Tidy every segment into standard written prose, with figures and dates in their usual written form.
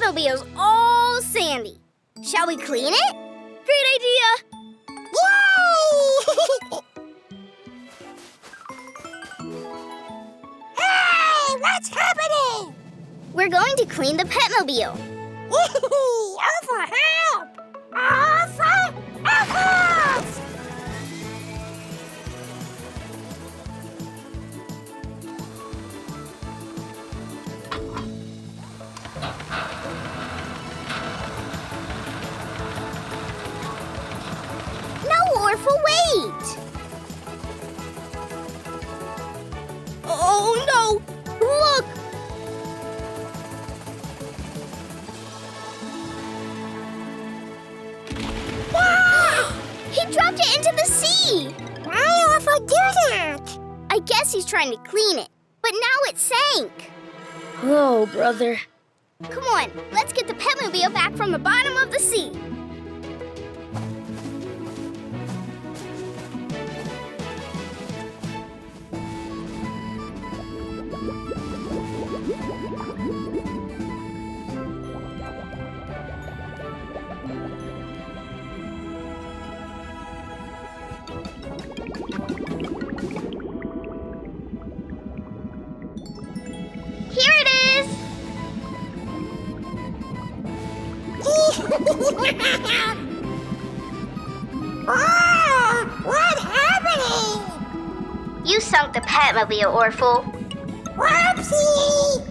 Petmobile's all sandy. Shall we clean it? Great idea! Yay! Hey, what's happening? We're going to clean the Petmobile. Orphle, help! Orphle! Orphle! No, Orphle, wait! Oh, no! Look! He dropped it into the sea! Why Orphle do that? I guess he's trying to clean it, but now it sank. Oh, brother. Come on, let's get the Petmobile back from the bottom of the sea. Here it is! Oh, what's happening? You sunk the Petmobile, Orphle. Whoopsie!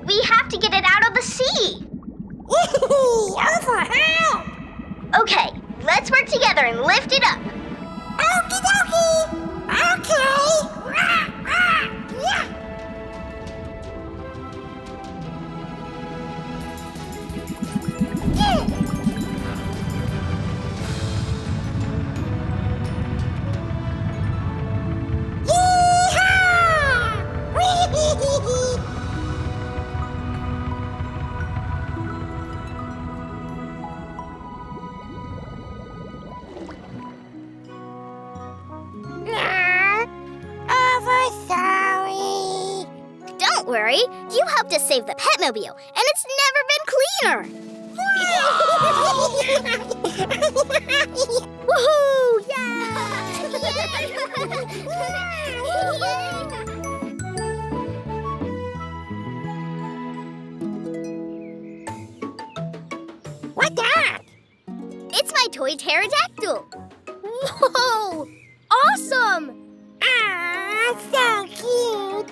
We have to get it out of the sea. Orphle, help! Okay, let's work together and lift it up. Okie dokie! Okay! Yeah. Sorry. Don't worry, you helped us save the Petmobile, and it's never been cleaner. Woohoo! What's that? It's my toy pterodactyl. Whoa! Awesome! Ah, so cute.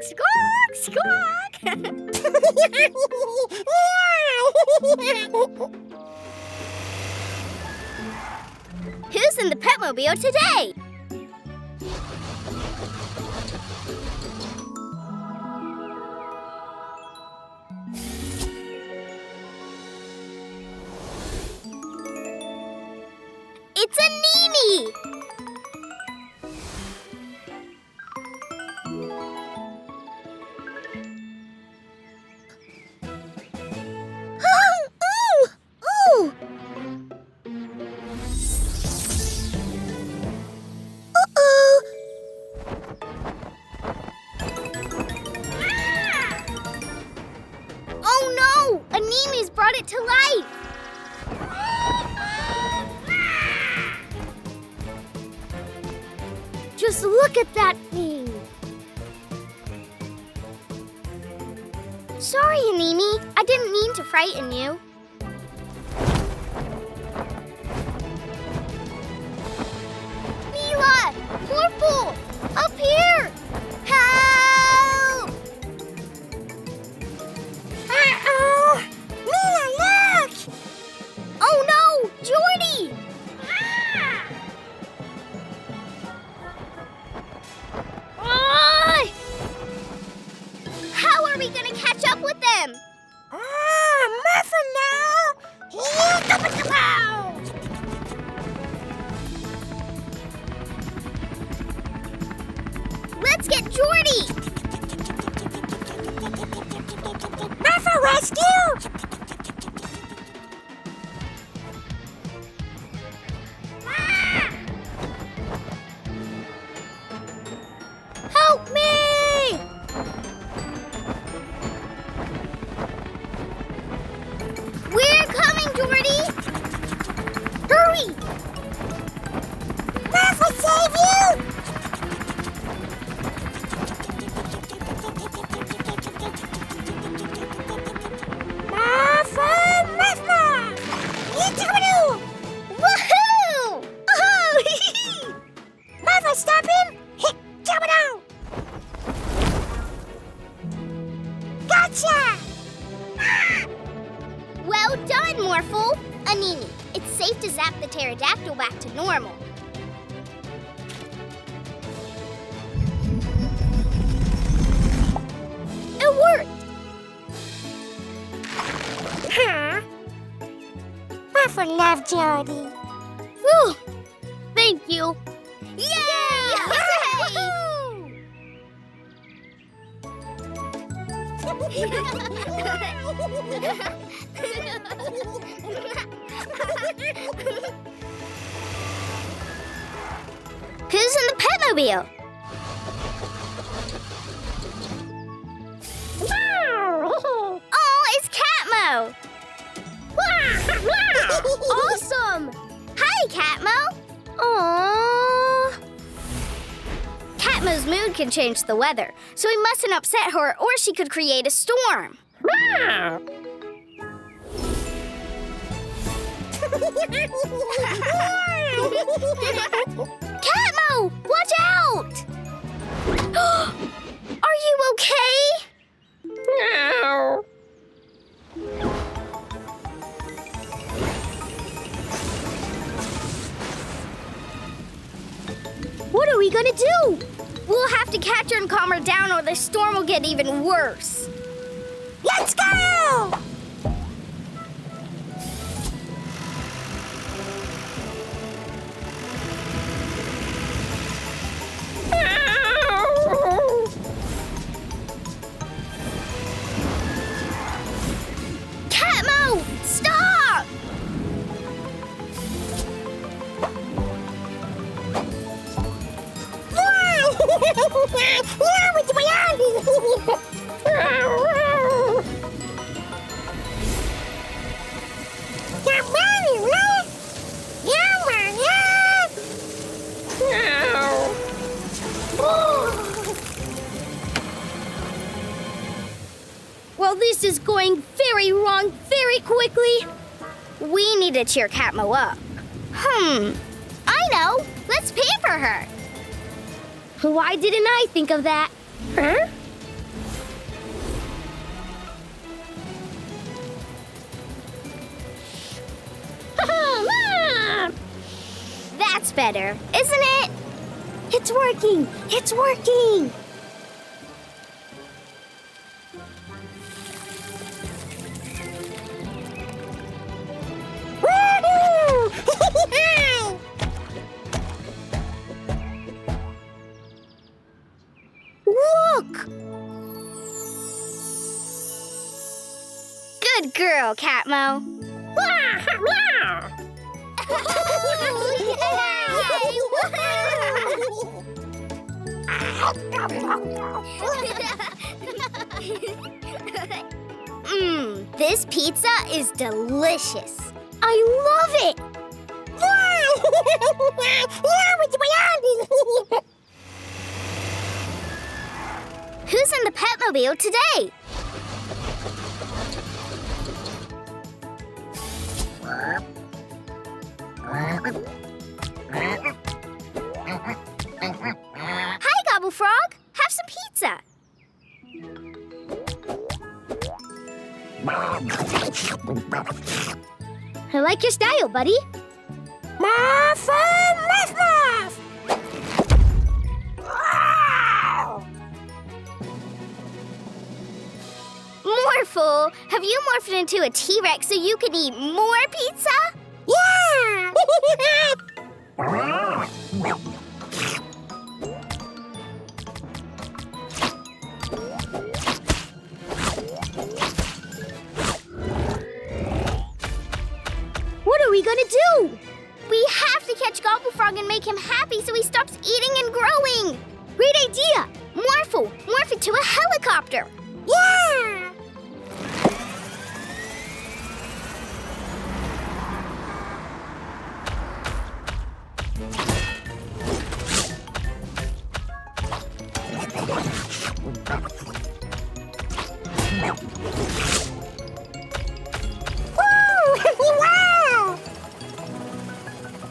Squawk, squawk, squawk! Who's in the Petmobile today? It's Animi! Animi's brought it to life! Just look at that thing! Sorry, Animi. I didn't mean to frighten you. Mila! Morphle! Up here! Help! Uh-oh! Mila, look! Oh no! Jordy! Ah! How are we gonna catch up with them? Morphle now! Here, go! Let's get Jordy! Morphle rescue! Help me! Gotcha! Well done, Morphle. Animi, it's safe to zap the pterodactyl back to normal. It worked! Huh? Morphle love Jody. Whew. Thank you. Yay! Hooray! Who's in the Petmobile? Oh, it's Catmo! Awesome! Hi, Catmo! Aww. Catmo's mood can change the weather, so we mustn't upset her or she could create a storm. Catmo, watch out! Are you okay? No. What are we gonna do? We'll have to catch her and calm her down or the storm will get even worse. Let's go! Catmo, stop! Well, this is going very wrong very quickly. We need to cheer Catmo up. I know. Let's pamper her. Why didn't I think of that? Huh? That's better, isn't it? It's working! It's working! Look! Good girl, Catmo. This pizza is delicious. I love it! Who's in the Petmobile today? Hi, Gobblefrog. Have some pizza. I like your style, buddy. Morphle, have you morphed into a T-Rex so you can eat more pizza? Yeah! What are we gonna do? We have to catch Gobblefrog and make him happy so he stops eating and growing. Great idea! Morphle, morph into a helicopter. Yeah! Wow!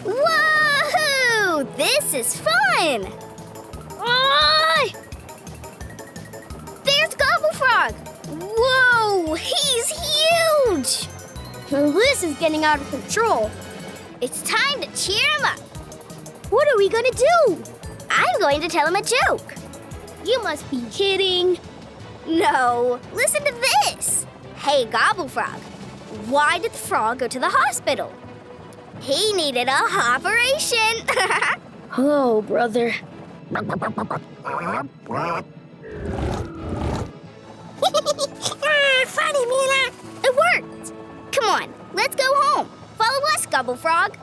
Whoa! This is fun! There's Gobblefrog! Whoa! he's huge! Well, this is getting out of control. It's time to cheer him up. What are we gonna do? I'm going to tell him a joke. You must be kidding. No, listen to this. Hey, Gobblefrog, why did the frog go to the hospital? He needed a operation. Oh, brother. Funny, Mila. It worked. Come on, let's go home. Follow us, Gobblefrog.